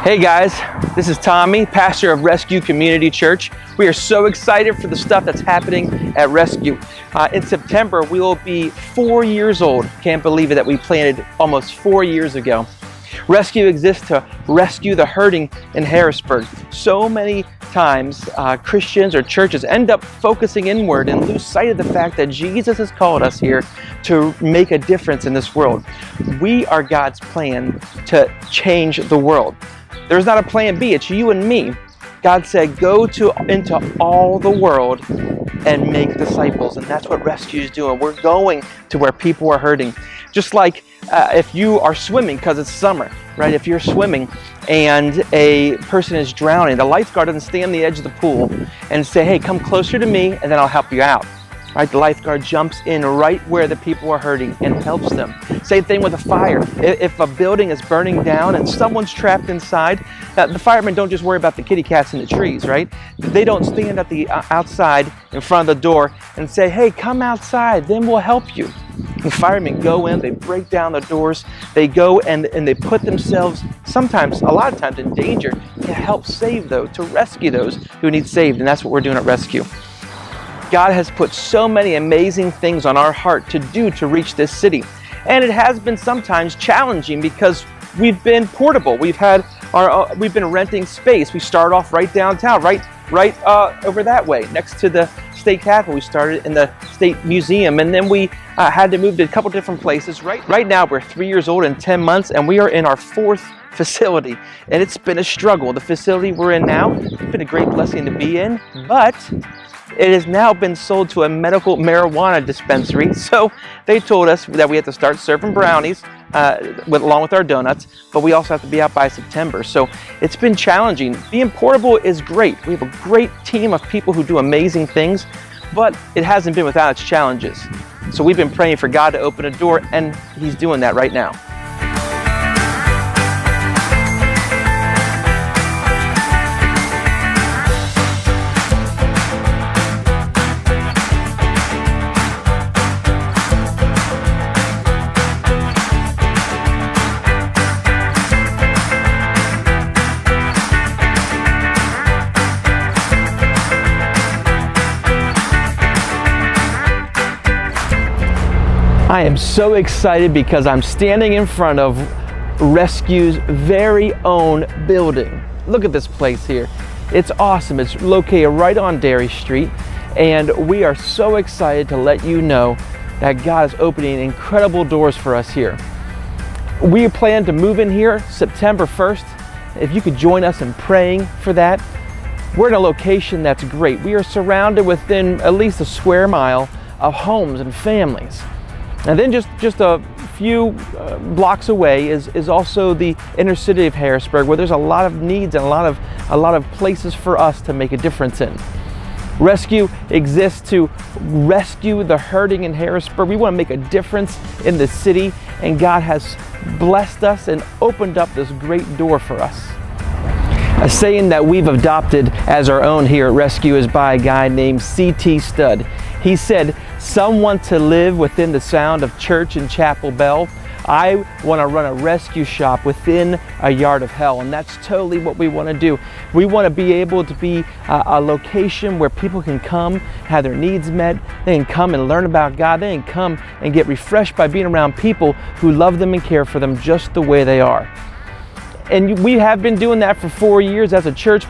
Hey guys, this is Tommy, pastor of Rescue Community Church. We are so excited for the stuff that's happening at Rescue. In September, we will be 4 years old. Can't believe it that we planted almost 4 years ago. Rescue exists to rescue the hurting in Harrisburg. So many times Christians or churches end up focusing inward and lose sight of the fact that Jesus has called us here to make a difference in this world. We are God's plan to change the world. There's not a plan B, it's you and me. God said, go into all the world and make disciples. And that's what Rescue is doing. We're going to where people are hurting. Just like if you are swimming, because it's summer, right? If you're swimming and a person is drowning, the lifeguard doesn't stay on the edge of the pool and say, hey, come closer to me and then I'll help you out. Right? The lifeguard jumps in right where the people are hurting and helps them. Same thing with a fire. If a building is burning down and someone's trapped inside, the firemen don't just worry about the kitty cats in the trees, right? They don't stand at the outside in front of the door and say, hey, come outside, then we'll help you. The firemen go in, they break down the doors, they go and they put themselves, sometimes, a lot of times in danger, to help save those, to rescue those who need saved, and that's what we're doing at Rescue. God has put so many amazing things on our heart to do to reach this city. And it has been sometimes challenging because we've been portable. We've been renting space. We started off right downtown, right over that way, next to the state capitol. We started in the state museum, and then we had to move to a couple different places. Right now, we're 3 years old and 10 months, and we are in our fourth facility, and it's been a struggle. The facility we're in now, it's been a great blessing to be in, but it has now been sold to a medical marijuana dispensary. So they told us that we have to start serving brownies along with our donuts, but we also have to be out by September. So it's been challenging. Being portable is great. We have a great team of people who do amazing things, but it hasn't been without its challenges. So we've been praying for God to open a door, and He's doing that right now. I am so excited because I'm standing in front of Rescue's very own building. Look at this place here. It's awesome. It's located right on Dairy Street, and we are so excited to let you know that God is opening incredible doors for us here. We plan to move in here September 1st. If you could join us in praying for that. We're in a location that's great. We are surrounded within at least a square mile of homes and families. And then just a few blocks away is also the inner city of Harrisburg, where there's a lot of needs and a lot of places for us to make a difference in. Rescue exists to rescue the hurting in Harrisburg. We want to make a difference in the city, and God has blessed us and opened up this great door for us. A saying that we've adopted as our own here at Rescue is by a guy named C.T. Studd. He said, some want to live within the sound of church and chapel bell. I want to run a rescue shop within a yard of hell. And that's totally what we want to do. We want to be able to be a location where people can come, have their needs met. They can come and learn about God. They can come and get refreshed by being around people who love them and care for them just the way they are. And we have been doing that for 4 years as a church.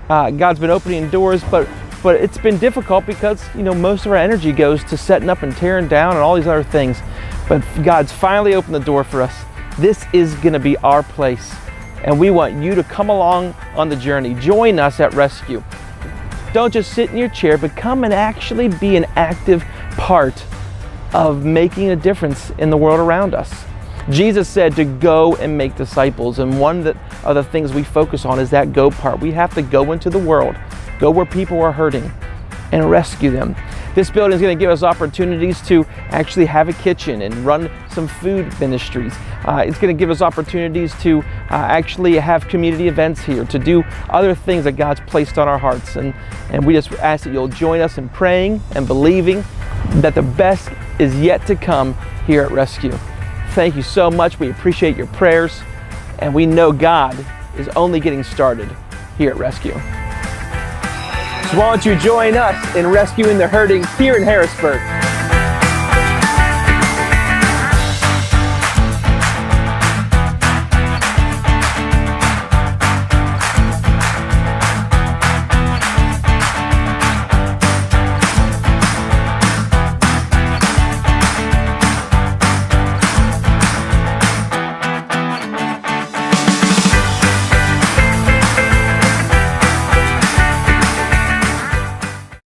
God's been opening doors, but it's been difficult because, most of our energy goes to setting up and tearing down and all these other things. But God's finally opened the door for us. This is going to be our place, and we want you to come along on the journey. Join us at Rescue. Don't just sit in your chair, but come and actually be an active part of making a difference in the world around us. Jesus said to go and make disciples, and one of the things we focus on is that go part. We have to go into the world, go where people are hurting, and rescue them. This building is going to give us opportunities to actually have a kitchen and run some food ministries. It's going to give us opportunities to actually have community events here, to do other things that God's placed on our hearts. And we just ask that you'll join us in praying and believing that the best is yet to come here at Rescue. Thank you so much. We appreciate your prayers, and we know God is only getting started here at Rescue. So why don't you join us in rescuing the hurting here in Harrisburg?